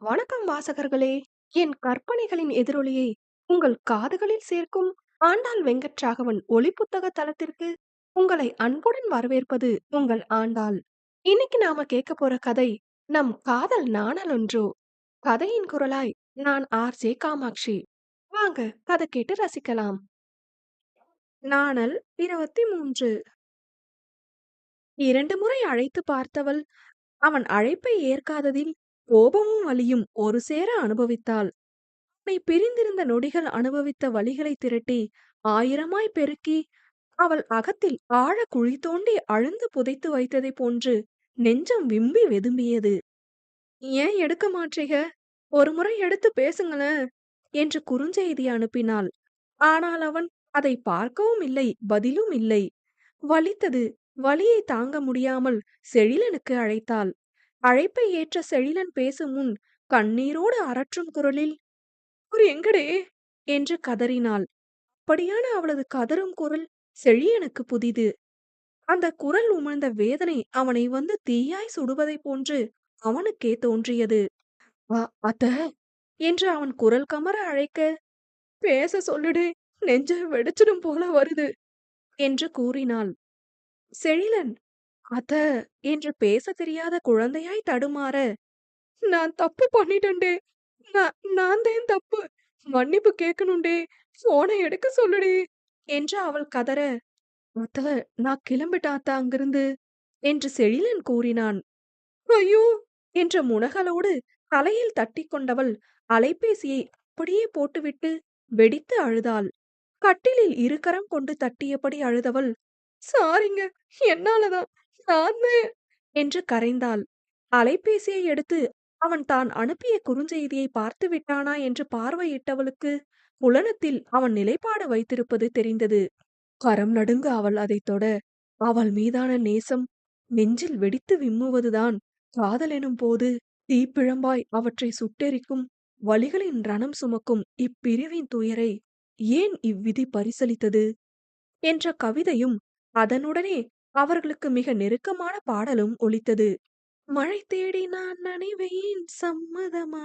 வணக்கம் வாசகர்களே! என் கற்பனைகளின் எதிரொலியை உங்கள் காதுகளில் சேர்க்கும் ஆண்டாள் வெங்கட்ராகவன் ஒலிப்புத்தக தளத்திற்கு உங்களை அன்புடன் வரவேற்பது உங்கள் ஆண்டாள். இன்னைக்கு நாம கேட்க போற கதை நம் காதல் நாணலொன்றோ. கதையின் குரலாய் நான் ஆர்.ஜே. காமாட்சி. வாங்க கதை கேட்டு ரசிக்கலாம். நாணல் 23. 2 முறை அழைத்து பார்த்தவள் அவன் அழைப்பை ஏற்காததில் கோபமும் வலியும் ஒரு சேர அனுபவித்தாள். தன்னை பிரிந்திருந்த நொடிகள் அனுபவித்த வலிகளை திரட்டி ஆயிரமாய் பெருக்கி அவள் அகத்தில் ஆழ குழி தோண்டி அழுந்து புதைத்து வைத்ததைப் போன்று நெஞ்சம் விம்மி வெதும்பியது. ஏன் எடுக்க மாட்டீங்க? ஒரு முறை எடுத்து பேசுங்களேன் என்று குறுஞ்செய்தி அனுப்பினாள். ஆனால் அவன் அதை பார்க்கவும் இல்லை, பதிலும் இல்லை. வலித்தது. வலியை தாங்க முடியாமல் செழிலனுக்கு அழைத்தாள். அழைப்பை ஏற்ற செழிலன் பேசும் முன் கண்ணீரோடு அரற்றும் குரலில், "அவர் எங்கடே?" என்று கதறினாள். அப்படியான அவளது கதறும் குரல் செழியனுக்கு புதிது. அந்த குரல் உமிழ்ந்த வேதனை அவனை வந்து தீயாய் சுடுவதைப் போன்று அவனுக்கே தோன்றியது. "அ அத்த" என்று அவன் குரல் கமற அழைக்க, "பேச சொல்லுடே, நெஞ்ச வெடிச்சிடும் போல வருது" என்று கூறினாள். செழிலன் "அத்த" என்று பேசத் தெரியாத குழந்தையாய் தடுமாற, "நான் தப்பு பண்ணிட்டேன்டே. நான் தான் தப்பு. மன்னிப்பு கேட்கணும்டே. போனை எடுக்க சொல்லுடே" என்று அவள் கதற, "அத்த, நான் கிளம்பிட்டேன் அத்த அங்கிருந்து" என்று செழிலன் கூறினான். "ஐயோ" என்ற முனகலோடு தலையில் தட்டிக் கொண்டவள் அலைபேசியை அப்படியே போட்டுவிட்டு வெடித்து அழுதாள். கட்டிலில் இருகரம் கொண்டு தட்டியபடி அழுதவள், "சாரிங்க, என்னாலதான், நான்" என்று கரைந்தாள். அலைபேசியை எடுத்து அவன் தான் அனுப்பிய குறுஞ்செய்தியை பார்த்து விட்டானா என்று பார்வையிட்டவளுக்கு புலனத்தில் அவன் நிலைப்பாடு வைத்திருப்பது தெரிந்தது. கரம் நடுங்க அவள் அதைத் தொட, அவள் மீதான நேசம் நெஞ்சில் வெடித்து விம்முவதுதான் காதலெனும் போது தீப்பிழம்பாய் அவற்றை சுட்டெரிக்கும் வலிகளின் ரணம் சுமக்கும் இப்பிரிவின் துயரை ஏன் இவ்விதி பரிசளித்தது என்ற கவிதையும் அதனுடனே அவர்களுக்கு மிக நெருக்கமான பாடலும் ஒலித்தது. "மழை தேடி நான் நனைவேன், சம்மதமா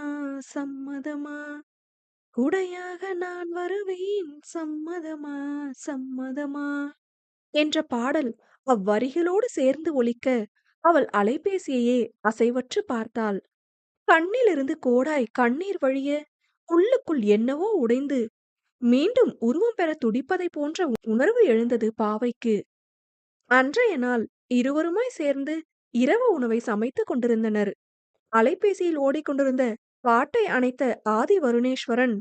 சம்மதமா, குடையாக நான் வருவேன், சம்மதமா சம்மதமா" என்ற பாடல் அவ்வரிகளோடு சேர்ந்து ஒலிக்க அவள் அலைபேசியையே அசைவற்று பார்த்தாள். கண்ணிலிருந்து கோடாய் கண்ணீர் வழிய உள்ளுக்குள் என்னவோ உடைந்து மீண்டும் உருவம் பெற துடிப்பதைப் போன்ற உணர்வு எழுந்தது பாவைக்கு. அன்றைய நாள் இருவருமாய் சேர்ந்து இரவு உணவை சமைத்துக் கொண்டிருந்தனர். அலைபேசியில் ஓடிக்கொண்டிருந்த பாட்டை அணைத்த ஆதி வருணேஸ்வரன்,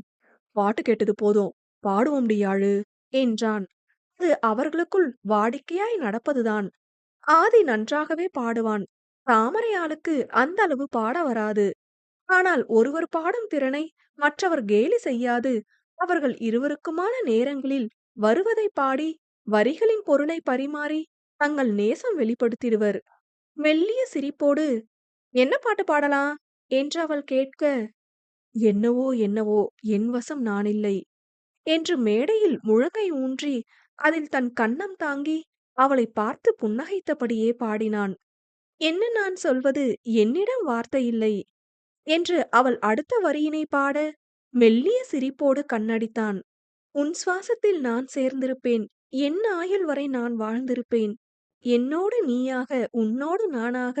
"பாட்டு கேட்டது போதும், பாடுவோம்டி யாழு" என்றான். அது அவர்களுக்குள் வாடிக்கையாய் நடப்பதுதான். ஆதி நன்றாகவே பாடுவான். தாமரையாளுக்கு அந்த அளவு பாட வராது. ஆனால் ஒருவர் பாடும் திறனை மற்றவர் கேலி செய்யாது அவர்கள் இருவருக்குமான நேரங்களில் வருவதை பாடி வரிகளின் பொருளை பரிமாறி தங்கள் நேசம் வெளிப்படுத்திடுவர். மெல்லிய சிரிப்போடு, "என்ன பாட்டு பாடலாம்?" என்று அவள் கேட்க, "என்னவோ என்னவோ என் வசம் நானில்லை" என்று மேடையில் முழங்கை ஊன்றி அதில் தன் கன்னம் தாங்கி அவளை பார்த்து புன்னகைத்தபடியே பாடினான். "என்ன நான் சொல்வது, என்னிடம் வார்த்தை இல்லை" என்று அவள் அடுத்த வரியினை பாட மெல்லிய சிரிப்போடு கண்ணடித்தான். "உன் சுவாசத்தில் நான் சேர்ந்திருப்பேன், என் ஆயுள் வரை நான் வாழ்ந்திருப்பேன், என்னோடு நீயாக உன்னோடு நானாக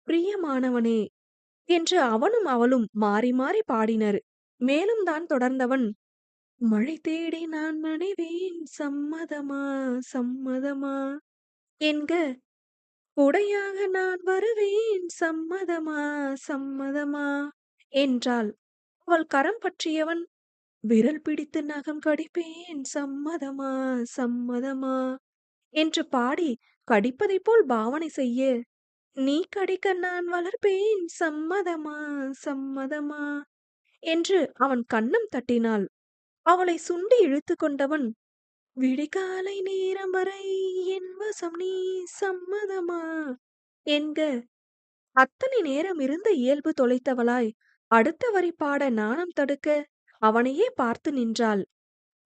பிரியமானவனே" என்று அவனும் அவளும் மாறி மாறி பாடினர். மேலும் தான் தொடர்ந்தவன், "மழை தேடி நான் நனைவேன், சம்மதமா சம்மதமா" என்க, "குடையாக நான் வருவேன், சம்மதமா சம்மதமா" என்றாள். அவள் கரம் பற்றியவன், "விரல் பிடித்து நகம் கடிப்பேன், சம்மதமா சம்மதமா" என்று பாடி கடிப்பதைப் போல் பாவனை செய்ய, "நீ கடிக்க நான் வளர்ப்பேன், சம்மதமா சம்மதமா" என்று அவன் கன்னம் தட்டினாள். அவளை சுண்டி இழுத்து கொண்டவன், "விடிகாலை நேரம் வரை என் வசம் நீ, சம்மதமா" என்க, அத்தனை நேரம் இருந்த இயல்பு தொலைத்தவளாய் அடுத்த வரி பாட நாணம் தடுக்க அவனையே பார்த்து நின்றாள்.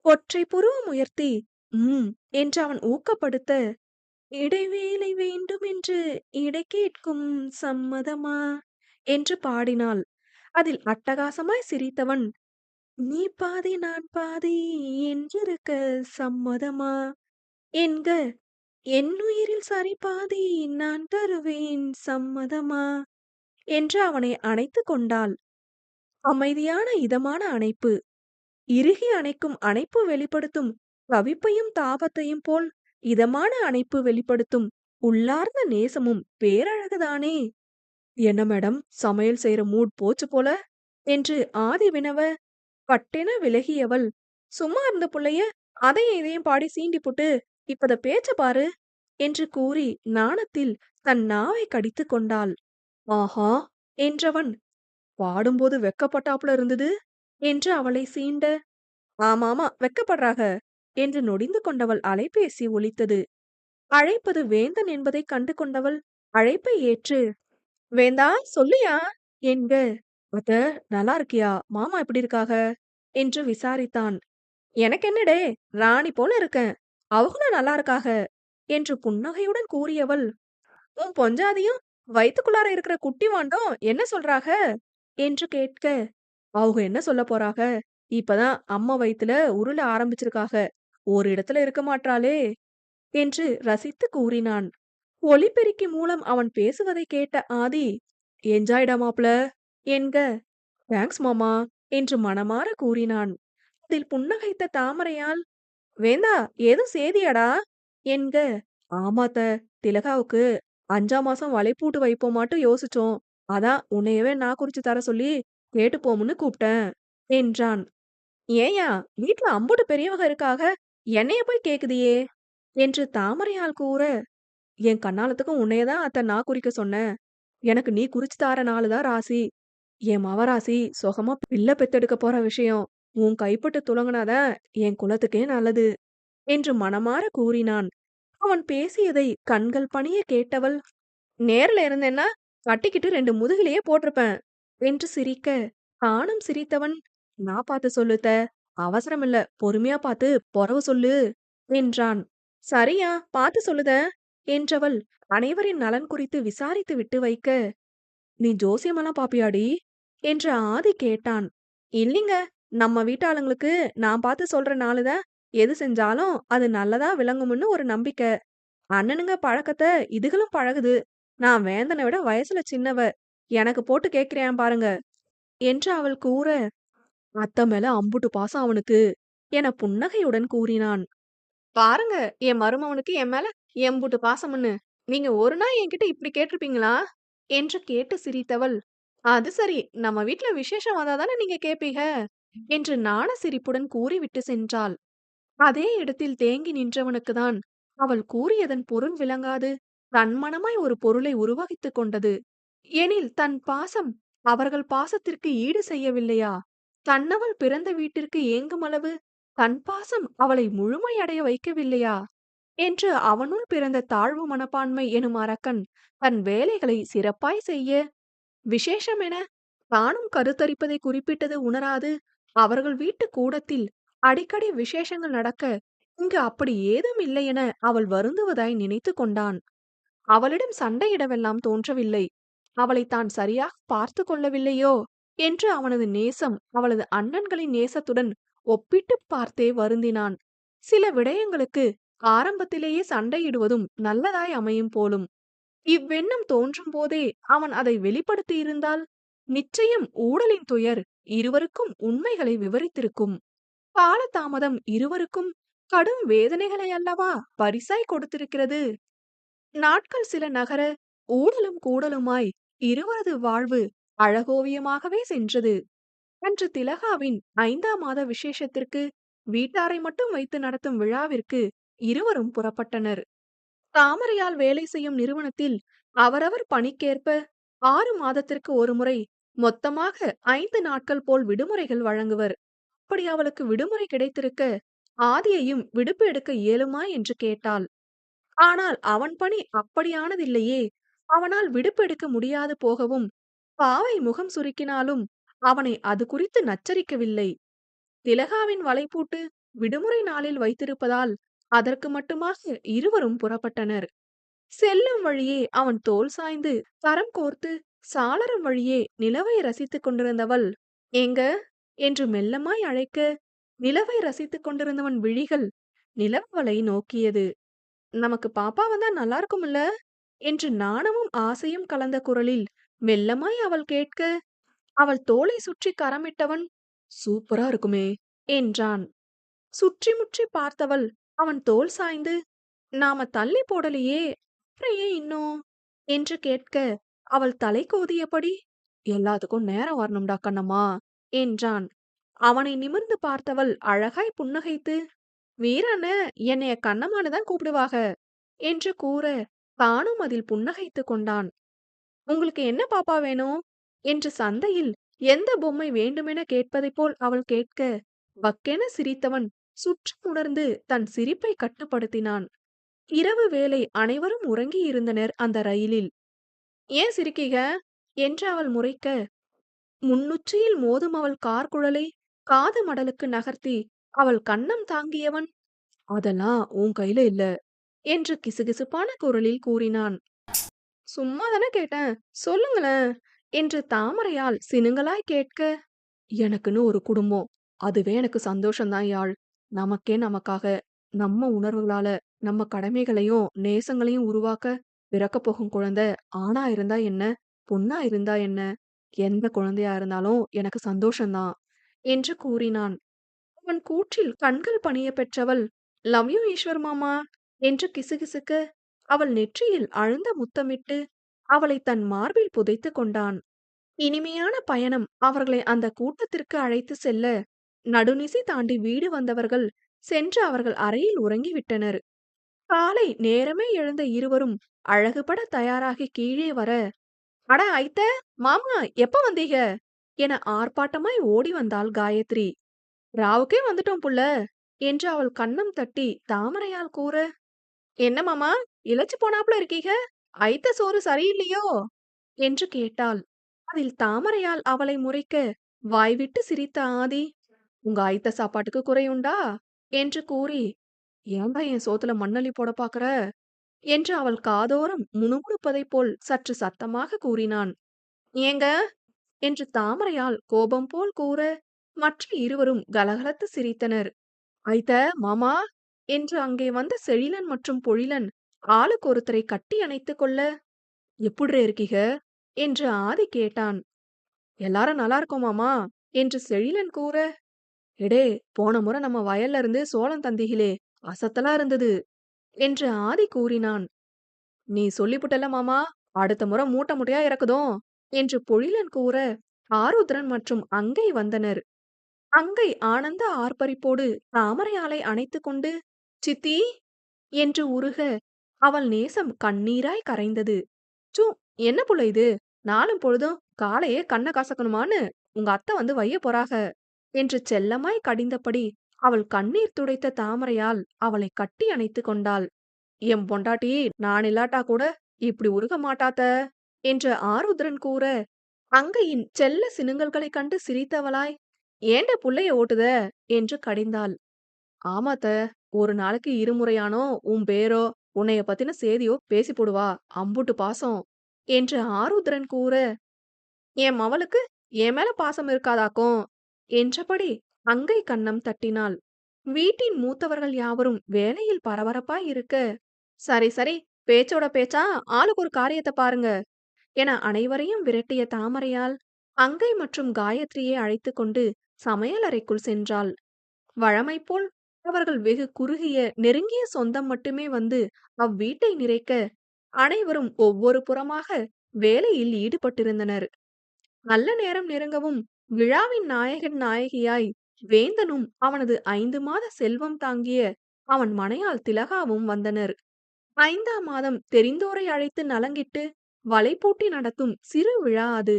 ஒற்றை புருவம் உயர்த்தி "ம்" என்று அவன் ஊக்கப்படுத்த, "இடைவேளை வேண்டும் என்று இடை கேட்கும், சம்மதமா" என்று பாடினாள். அதில் அட்டகாசமாய் சிரித்தவன், "நீ பாதி நான் பாதி என்றிருக்க சம்மதமா? என்க என்னுயிரில் சரிபாதி நான் தருவேன் சம்மதமா?" என்று அவனை அணைத்துக் கொண்டாள். அமைதியான இதமான அணைப்பு. இறுகி அணைக்கும் அணைப்பு வெளிப்படுத்தும் தவிப்பையும் தாபத்தையும் போல் இதமான அணைப்பு வெளிப்படுத்தும் உள்ளார்ந்த நேசமும் பேரழகுதானே. "என்ன மேடம், சமையல் செய்யற மூட் போச்சு போல?" என்று ஆதி வினவ, பட்டென விலகியவள், "சும்மா இருந்த புள்ளைய அதையும் இதையும் பாடி சீண்டி புட்டு இப்பத பேச்ச பாரு" என்று கூறி நாணத்தில் தன் நாவை கடித்துக் கொண்டாள். "ஆஹா" என்றவன், "பாடும்போது வெட்கப்பட்டாப்புல இருந்தது" என்று அவளை சீண்ட, "ஆமாமா வெட்கப்படுறாக" என்று நொடிந்து கொண்டவள் அலைபேசி ஒலித்தது. அழைப்பது வேந்தன் என்பதைக் கண்டு கொண்டவள் அழைப்பை ஏற்று, "வேந்தா சொல்லுயா" என்க, "அத்த நல்லா இருக்கியா? மாமா எப்படி இருக்காக?" என்று விசாரித்தான். "எனக்கென்னடே, ராணி போல இருக்கேன். அவங்களும் நல்லா இருக்காக" என்று புன்னகையுடன் கூறியவள், "உன் பொஞ்சாதியும் வயித்துக்குள்ளார இருக்கிற குட்டி வாண்டும் என்ன சொல்றாக?" என்று கேட்க, "அவங்க என்ன சொல்லப் போறாக? இப்பதான் அம்மா வயித்துல உருள ஆரம்பிச்சிருக்காக. ஒரு இடத்துல இருக்க மாட்றாளே" என்று ரசித்து கூறினான். ஒலிபெருக்கி மூலம் அவன் பேசுவதைக் கேட்ட ஆதி, "என்ஜாய்டா மாப்ள" என்க, "தேங்க்ஸ் மாமா" என்று மனமார கூறினான். அதில் புன்னகைத்த தாமரையால், "வேந்தா ஏதும் சேதியாடா" என்க, "ஆமாத்த, திலகாவுக்கு 5ஆம் மாசம் வளைப்பூட்டு வைப்போமாட்டு யோசிச்சோம். அதான் உன்னையவே நான் குறிச்சு தர சொல்லி கேட்டு போமுன்னு கூப்பிட்டேன்" என்றான். "ஏன்யா, வீட்ல அம்புட்டு பெரியவங்க இருக்காக, என்னைய போய் கேக்குதியே" என்று தாமரையால் கூற, "என் கண்ணாலத்துக்கும் உன்னைய தான் அத்த நான் குறிக்க சொன்னேன். எனக்கு நீ குறிச்சு தார நாளு தான் ராசி. என் மவராசி சுகமா பிள்ளை பெத்தெடுக்க போற விஷயம் உன் கைப்பட்டு துலங்குனாதான் என் குலத்துக்கே நல்லது" என்று மனமார கூறினான். அவன் பேசியதை கண்கள் பணிய கேட்டவள், "நேர்ல இருந்தேன்னா கட்டிக்கிட்டு 2 முதுகுலயே போட்டிருப்பேன்" என்று சிரிக்க, தானும் சிரித்தவன், "நான் பார்த்து சொல்லுத்த, அவசரம் இல்ல, பொறுமையா பார்த்து பொறவு சொல்லு" என்றான். "சரியா, பார்த்து சொல்லுதேன்" என்றவள் அனைவரின் நலன் குறித்து விசாரித்து விட்டு வைக்க, "நீ ஜோசியமெல்லாம் பாப்பியாடி?" என்று ஆதி கேட்டான். "இல்லிங்க, நம்ம வீட்டாளுங்களுக்கு நான் பார்த்து சொல்ற நாளுதான் எது செஞ்சாலும் அது நல்லதா விளங்கும்னு ஒரு நம்பிக்கை. அண்ணனுங்க பழக்கத்த இதுகளும் பழகுது. நான் வேந்தனை விட வயசுல சின்னவ. எனக்கு போட்டு கேட்கிறேன் பாருங்க" என்று அவள் கூற, "அத்தை மேல அம்புட்டு பாசம் அவனுக்கு" என புன்னகையுடன் கூறினான். "பாருங்க, என் மருமவனுக்கு என் மேல எம்புட்டு பாசம்னு. நீங்க ஒரு நாள் என்கிட்ட இப்படி கேட்டிருப்பீங்களா?" என்று கேட்டு சிரித்தவள், "அது சரி, நம்ம வீட்ல விசேஷம் வந்தா தானே நீங்க கேப்பீக" என்று நாண சிரிப்புடன் கூறிவிட்டு சென்றாள். அதே இடத்தில் தேங்கி நின்றவனுக்கு தான் அவள் கூறியதன் பொருள் விளங்காது தன்மனமாய் ஒரு பொருளை உருவகித்துக் கொண்டது. எனில் தன் பாசம் அவர்கள் பாசத்திற்கு ஈடு செய்யவில்லையா? தன்னவள் பிறந்த வீட்டிற்கு ஏங்கும் அளவு தன் பாசம் அவளை முழுமையடைய வைக்கவில்லையா? என்று அவனுள் பிறந்த தாழ்வு மனப்பான்மை எனும் அரக்கன் தன் வேலைகளை சிறப்பாய் செய்ய, விசேஷமென தானும் கருத்தரிப்பதை குறிப்பிட்டது உணராது அவர்கள் வீட்டு கூடத்தில் அடிக்கடி விசேஷங்கள் நடக்க இங்கு அப்படி ஏதும் இல்லையென அவள் வருந்துவதாய் நினைத்து கொண்டான். அவளிடம் சண்டையிடவெல்லாம் தோன்றவில்லை. அவளை தான் சரியாக பார்த்து கொள்ளவில்லையோ என்று அவனது நேசம் அவளது அண்ணன்களின் நேசத்துடன் ஒப்பிட்டுப் பார்த்தே வருந்தினான். சில விடயங்களுக்கு ஆரம்பத்திலேயே சண்டையிடுவதும் நல்லதாய் அமையும் போலும். இவ்வெண்ணம் தோன்றும் போதே அவன் அதை வெளிப்படுத்தியிருந்தால் நிச்சயம் ஊடலின் துயர் இருவருக்கும் உண்மைகளை விவரித்திருக்கும். காலதாமதம் இருவருக்கும் கடும் வேதனைகளை அல்லவா பரிசாய் கொடுத்திருக்கிறது. நாட்கள் சில நகர ஊடலும் கூடலுமாய் இருவரது வாழ்வு அழகோவியமாகவே சென்றது. அன்று திலகாவின் 5ஆம் மாத விசேஷத்திற்கு வீட்டாரை மட்டும் வைத்து நடத்தும் விழாவிற்கு இருவரும் புறப்பட்டனர். தாமரையால் வேலை செய்யும் நிறுவனத்தில் அவரவர் பணிக்கேற்ப 6 மாதத்திற்கு ஒருமுறை மொத்தமாக 5 நாட்கள் போல் விடுமுறைகள் வழங்குவர். அப்படி அவளுக்கு விடுமுறை கிடைத்திருக்க ஆதியையும் விடுப்பு எடுக்க இயலுமா என்று கேட்டாள். ஆனால் அவன் பணி அப்படியானதில்லையே. அவனால் விடுப்பு எடுக்க முடியாது போகவும் பாவை முகம் சுருக்கினாலும் அவனை அது குறித்து நச்சரிக்கவில்லை. திலகாவின் வலைப்பூட்டு விடுமுறை நாளில் வைத்திருப்பதால் அதற்கு மட்டுமாக இருவரும் புறப்பட்டனர். செல்லும் வழியே அவன் தோள் சாய்ந்து கரம் கோர்த்து சாளரம் வழியே நிலவை ரசித்துக் கொண்டிருந்தவள், "ஏங்க" என்று மெல்லமாய் அழைக்க, நிலவை ரசித்துக் கொண்டிருந்தவன் விழிகள் நிலவலை நோக்கியது. "நமக்கு பாப்பா வந்தா நல்லா இருக்கும்ல?" என்று நாணமும் ஆசையும் கலந்த குரலில் மெல்லமாய் அவள் கேட்க, அவள் தோளை சுற்றி கரமிட்டவன், "சூப்பரா இருக்குமே" என்றான். சுற்றி முற்றி பார்த்தவள் அவன் தோள் சாய்ந்து, "நாம தள்ளி போடலையே, அப்புறம் ஏன் இன்னும்?" என்று கேட்க, அவள் தலை கோதியபடி, "எல்லாத்துக்கும் நேரம் வரணும்டா கண்ணம்மா" என்றான். அவனை நிமிர்ந்து பார்த்தவள் அழகாய் புன்னகைத்து, "வீராண்ண என்னைய கண்ணம்மான்னு தான் கூப்பிடுவாக" என்று கூற, தானும் அதில் புன்னகைத்துக் கொண்டான். "உங்களுக்கு என்ன பாப்பா வேணும்?" என்று சந்தையில் எந்த பொம்மை வேண்டுமென கேட்பதைப் போல் அவள் கேட்க, பக்கென சிரித்தவன் சுற்றம் உணர்ந்து தன் சிரிப்பை கட்டுப்படுத்தினான். இரவு வேளை அனைவரும் உறங்கியிருந்தனர் அந்த ரயிலில். "ஏன் சிரிக்கீக?" என்று அவள் முறைக்க, முன்னுச்சியில் மோதும் அவள் கார்குழலை காது மடலுக்கு நகர்த்தி அவள் கன்னம் தாங்கியவன், "அதெல்லாம் உன் கையில இல்ல" என்று கிசுகிசுப்பான குரலில் கூறினான். "சும்மா தானே கேட்டேன், சொல்லுங்களேன்" என்று தாமரையால் சினுங்கலாய் கேட்க, "எனக்குன்னு ஒரு குடும்பம், அதுவே எனக்கு சந்தோஷம்தான் யாழ். நமக்காக, நம்ம உணர்வுகளால, நம்ம கடமைகளையும் நேசங்களையும் உருவாக்க பிறக்கப் போகும் குழந்தை ஆணா இருந்தா என்ன, பொண்ணா இருந்தா என்ன, எந்த குழந்தையா இருந்தாலும் எனக்கு சந்தோஷம்தான்" என்று கூறினான். அவன் கூற்றில் கண்கள் பணிய பெற்றவள், "லவ் யூ ஈஸ்வர் மாமா" என்று கிசுகிசுக்க, அவள் நெற்றியில் அழுந்த முத்தமிட்டு அவளை தன் மார்பில் புதைத்துக் கொண்டான். இனிமையான பயணம் அவர்களை அந்த கூட்டத்திற்கு அழைத்து செல்ல, நடுநிசி தாண்டி வீடு வந்தவர்கள் சென்று அவர்கள் அறையில் உறங்கிவிட்டனர். காலை நேரமே எழுந்த இருவரும் அழகுபட தயாராகி கீழே வர, "அட ஐத்த, மாமா எப்ப வந்தீக?" என ஆர்ப்பாட்டமாய் ஓடி வந்தாள் காயத்ரி. "ராவுக்கே வந்துட்டோம் புள்ள" என்று அவள் கன்னம் தட்டி தாமரையால் கூற, "என்ன மாமா இளைச்சு போனாப்ல இருக்கீக, ஐத்த சோறு சரியில்லையோ?" என்று கேட்டாள். அதில் தாமரையால் அவளை முறைக்க, வாய்விட்டு சிரித்த ஆதி, "உங்க ஐத்த சாப்பாட்டுக்கு குறையுண்டா?" என்று கூறி, "ஏன்டா என் சோத்துல மண்ணள்ளி போட பாக்குற?" என்று அவள் காதோரம் முணுமுணுப்பதைப் போல் சற்று சத்தமாக கூறினான். "ஏங்க" என்று தாமரையால் கோபம் போல் கூற, மற்ற இருவரும் கலகலத்து சிரித்தனர். "ஐத்த, மாமா" என்று அங்கே வந்த செழிலன் மற்றும் பொழிலன் ஆளுக்கு ஒருத்தரை கட்டி அணைத்துக் கொள்ள, "எப்புட்றே இருக்கீக?" என்று ஆதி கேட்டான். "எல்லாரும் நல்லா இருக்கோம் மாமா" என்று செழிலன் கூற, "எடே, போன முறை நம்ம வயல்ல இருந்து சோளம் தந்தீகளே, அசத்தலா இருந்தது" என்று ஆதி கூறினான். "நீ சொல்லிப்புட்டல்ல மாமா, அடுத்த முறை மூட்டை மூட்டையா இறக்குதோம்" என்று பொழிலன் கூற, ஆருத்ரன் மற்றும் அங்கை வந்தனர். அங்கை ஆனந்த ஆர்ப்பரிப்போடு தாமரையாலை அணைத்துக் கொண்டு, "சித்தி" என்று உருக, அவள் நேசம் கண்ணீராய் கரைந்தது. "சு, என்ன புள்ள இது, நாளும் பொழுதும் காலையே கண்ண கசக்கணுமான்னு உங்க அத்தை வந்து வைய போறாக" என்று செல்லமாய் கடிந்தபடி அவள் கண்ணீர் துடைத்த தாமரையால் அவளை கட்டி அணைத்துக் கொண்டாள். "என் பொண்டாட்டி நான் இல்லாட்டா கூட இப்படி உருக மாட்டாத்த" என்று ஆருத்ரன் கூற, அங்கையின் செல்ல சினுங்கல்களைக் கண்டு சிரித்தவளாய், "ஏண்ட புள்ளைய ஓட்டுத" என்று கடிந்தாள். "ஆமாத்த, ஒரு நாளைக்கு இருமுறையானோ உன் பேரோ உன்னைய பத்தின சேதியோ பேசி போடுவா, அம்புட்டு பாசம்" என்று ஆருத்ரன் கூற, "என் மவளுக்கு என் மேல பாசம் இருக்காதாக்கும்" என்றபடி அங்கை கன்னம் தட்டினாள். வீட்டின் மூத்தவர்கள் யாவரும் வேலையில் பரபரப்பாய் இருக்க, "சரி சரி, பேச்சோட பேச்சா ஆளுக்கு ஒரு காரியத்தை பாருங்க" என அனைவரையும் விரட்டிய தாமரையால் அங்கை மற்றும் காயத்ரியை அழைத்துக் கொண்டு சமையலறைக்குள் சென்றாள். வழமை போல் அவர்கள் வெகு குறுகிய நெருங்கிய சொந்தம் மட்டுமே வந்து அவ்வீட்டை நிறைக்க, அனைவரும் ஒவ்வொரு புறமாக வேலையில் ஈடுபட்டிருந்தனர். நல்ல நேரம் நெருங்கவும் விழாவின் நாயகன் நாயகியாய் வேந்தனும் அவனது 5 மாத செல்வம் தாங்கிய அவன் மனையாள் திலகாவும் வந்தனர். 5ஆம் மாதம் தெரிந்தோரை அழைத்து நலங்கிட்டு வலைப்பூட்டி நடத்தும் சிறு விழா அது.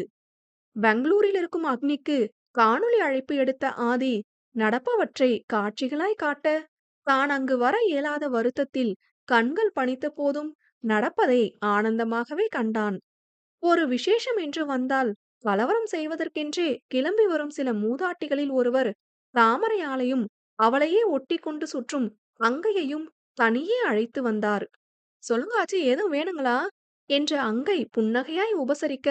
பெங்களூரில் இருக்கும் அக்னிக்கு காணொளி அழைப்பு எடுத்த ஆதி நடப்பவற்றை காட்சிகளாய் காட்ட, தான் அங்கு வர இயலாத வருத்தத்தில் கண்கள் பனித்த போதும் நடப்பதை ஆனந்தமாகவே கண்டான். ஒரு விசேஷம் என்று வந்தால் கலவரம் செய்வதற்கென்றே கிளம்பி வரும் சில மூதாட்டிகளில் ஒருவர் தாமரையாளையும் அவளையே ஒட்டி கொண்டு சுற்றும் அங்கையையும் தனியே அழைத்து வந்தார். "சொல்லுங்க ஆச்சி, ஏதும் வேணுங்களா?" என்று அங்கை புன்னகையாய் உபசரிக்க,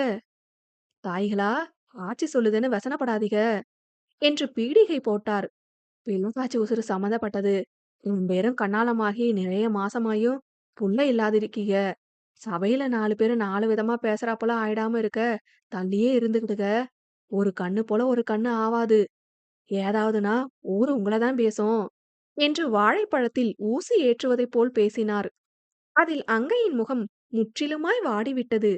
தாய்களா, ஆச்சி சொல்லுதுன்னு வெசனப்படாதீக என்று பீடிகை போட்டார். பிள்ளைக்காச்சி உசுரு சம்மந்தப்பட்டது. பேரும் கண்ணாலமாகி நிறைய மாசமாயும் புள்ள இல்லாதிருக்கீக. சபையில 4 பேரு 4 விதமா பேசுறாப்போல ஆயிடாம இருக்க, தள்ளியே இருந்துகிடுக. ஒரு கண்ணு போல ஒரு கண்ணு ஆவாது. ஏதாவதுனா ஊரு உங்கள தான் பேசும். என்று வாழைப்பழத்தில் ஊசி ஏற்றுவதைப் போல் பேசினார். அதில் அங்கையின் முகம் முற்றிலுமாய் வாடிவிட்டது.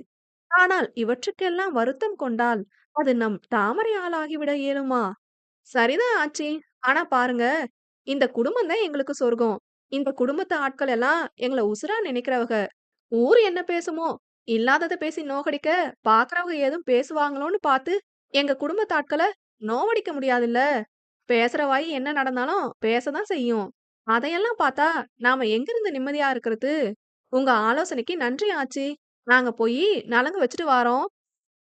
ஆனால் இவற்றுக்கெல்லாம் வருத்தம் கொண்டால் அது நம் தாமரை ஆளாகிவிட இயலுமா? சரிதான் ஆச்சி. ஆனா பாருங்க, இந்த குடும்பம் தான் எங்களுக்கு சொர்க்கம். இந்த குடும்பத்து ஆட்கள் எல்லாம் எங்கள உசுரா நினைக்கிறவக. ஊர் என்ன பேசுமோ? இல்லாதத பேசி நோகடிக்க பாக்குறவங்க ஏதும் பேசுவாங்களோன்னு பாத்து எங்க குடும்பத்து ஆட்கள நோவடிக்க முடியாதுல்ல. பேசுற வாய் என்ன நடந்தாலும் பேசதான் செய்யும். அதையெல்லாம் பார்த்தா நாம எங்கிருந்து நிம்மதியா இருக்கிறது? உங்க ஆலோசனைக்கு நன்றி ஆச்சி. நாங்க போயி நலங்கு வச்சுட்டு வாரோம்.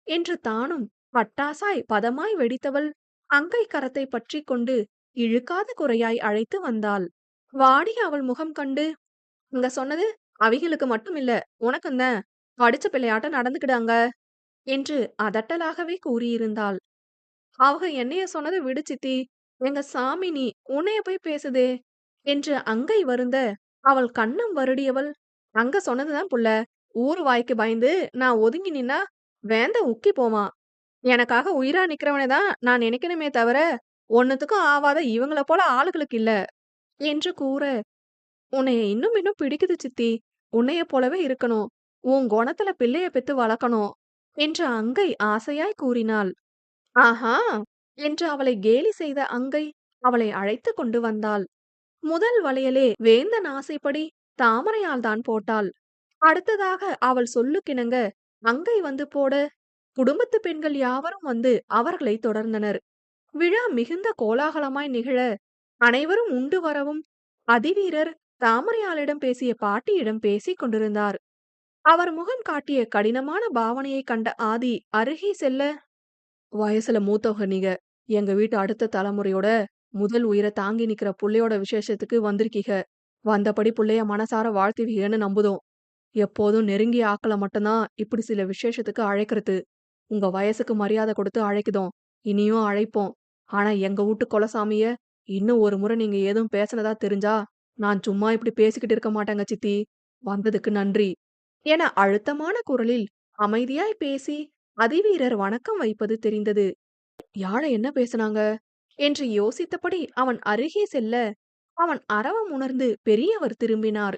என்று தானும் பட்டாசாய் பதமாய் வெடித்தவள் அங்கை கரத்தை பற்றிக் கொண்டு இழுக்காத குறையாய் அழைத்து வந்தாள். வாடிய அவள் முகம் கண்டு, "இங்க சொன்னது அவிகளுக்கு மட்டும் இல்ல, உனக்கும் தான். படிச்ச பிள்ளையாட்டம் நடந்துக்கிடாங்க" என்று அதட்டலாகவே கூறியிருந்தாள். "அவங்க என்னைய சொன்னத விடு சித்தி. எங்க சாமினி உன்னைய போய் பேசுதே" என்று அங்கை வருந்த, அவள் கன்னம் வருடியவள், "அங்க சொன்னதுதான் புள்ள. ஊரு வாய்க்கு பயந்து நான் ஒதுங்கி நின்னா வேந்த உக்கி போவான். எனக்காக உயிரா நிக்கிறவன தான் நான் நினைக்கணுமே தவிர, ஒண்ணுத்துக்கும் ஆவாத இவங்கள போல ஆளுகளுக்கு இல்ல" என்று கூற, "உன்னைய இன்னும் இன்னும் பிடிக்குது சித்தி. உன்னைய போலவே இருக்கணும். உன் குணத்துல பிள்ளைய பெத்து வளர்க்கணும்" என்று அங்கை ஆசையாய் கூறினாள். "ஆஹா" என்று அவளை கேலி செய்த அங்கை அவளை அழைத்துக் கொண்டு வந்தாள். முதல் வளையலே வேந்தன் ஆசைப்படி தாமரையால் தான் போட்டாள். அடுத்ததாக அவள் சொல்லுக்கிணங்க அங்கை வந்து போட, குடும்பத்து பெண்கள் யாவரும் வந்து அவர்களை தொடர்ந்தனர். விழா மிகுந்த கோலாகலமாய் நிகழ, அனைவரும் உண்டு வரவும், அதிவீரர் தாமரையாளிடம் பேசிய பாட்டியிடம் பேசிக் கொண்டிருந்தார். அவர் முகம் காட்டிய கடினமான பாவனையைக் கண்ட ஆதி அருகே செல்ல, "வயசுல மூத்தவங்க நீங்க. எங்க வீட்டு அடுத்த தலைமுறையோட முதல் உயிரை தாங்கி நிக்கிற புள்ளையோட விசேஷத்துக்கு வந்திருக்கீக. வந்தபடி புள்ளைய மனசார வாழ்த்துவீகன்னு நம்புதோம். எப்போதும் நெருங்கிய ஆட்கள மட்டும்தான் இப்படி சில விசேஷத்துக்கு அழைக்கிறது. உங்க வயசுக்கு மரியாதை கொடுத்து அழைக்குதோம். இனியும் அழைப்போம். ஆனா எங்க வூட்டு குலசாமிய இன்னும் ஒரு முறை நீங்க ஏதும் பேசினதா தெரிஞ்சா, நான் சும்மா இப்படி பேசிக்கிட்டு இருக்க மாட்டேங்க சித்தி. வந்ததுக்கு நன்றி" என அழுத்தமான குரலில் அமைதியாய் பேசி அதிவீரர் வணக்கம் வைப்பது தெரிந்தது. யாழ என்ன பேசுனாங்க என்று யோசித்தபடி அவன் அருகே செல்ல, அவன் அரவம் உணர்ந்து பெரியவர் திரும்பினார்.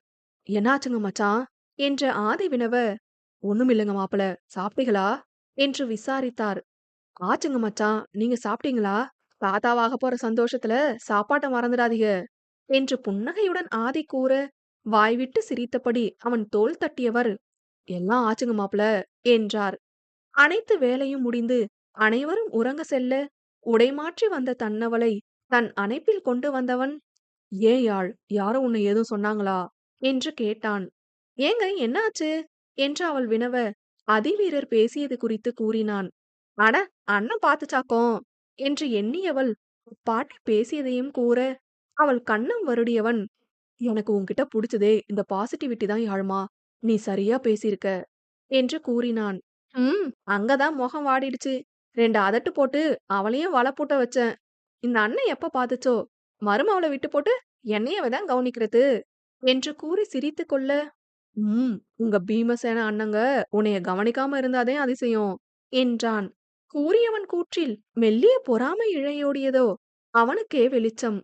"என்னாச்சுங்க மச்சான்" என்ற ஆதி வினவ, "ஒண்ணுமில்லைங்க மாப்பிள, சாப்பிட்டீங்களா என்று விசாரித்தார். "ஆச்சுங்க மச்சான், நீங்க சாப்பிட்டீங்களா? தாத்தாவாகப் போற சந்தோஷத்துல சாப்பாட்ட மறந்துடாதீக" என்று புன்னகையுடன் ஆதி கூற, வாய்விட்டு சிரித்தபடி அவன் தோள் தட்டியவர், "எல்லாம் ஆச்சுங்க மாப்பிள" என்றார். அனைத்து வேலையும் முடிந்து அனைவரும் உறங்க செல்ல, உடைமாற்றி வந்த தன்னவளை தன் அணைப்பில் கொண்டு வந்தவன், "ஏன் யாழ், யாரும் உன்னை ஏதும் சொன்னாங்களா?" என்று கேட்டான். "ஏங்க என்ன ஆச்சு?" என்று அவள் வினவ, அதிவீரர் பேசியது குறித்து கூறினான். "அட, அண்ணன் பாத்துச்சாக்கும்" என்று எண்ணியவள் பாட்டி பேசியதையும் கூற, அவள் கன்னம் வருடியவன், "எனக்கு உன்கிட்ட புடிச்சதே இந்த பாசிட்டிவிட்டி தான் யாழ்மா. நீ சரியா பேசியிருக்க" என்று கூறினான். "ம், அங்கதான் முகம் வாடிடுச்சு. 2 அதட்டு போட்டு அவளையும் வலை பூட்ட வச்சேன். இந்த அண்ணன் எப்ப பாத்துச்சோ, மருமவள விட்டு போட்டு என்னையவே தான் கவனிக்கிறது" என்று கூறி சிரித்துக்கொள்ள, "ம், உங்க பீமசேன அண்ணங்க உன்னைய கவனிக்காம இருந்தாதே அதிசயம்" என்றான். கூறியவன் கூற்றில் மெல்லிய பொறாமை இழையோடியதோ? அவனுக்கே வெளிச்சம்.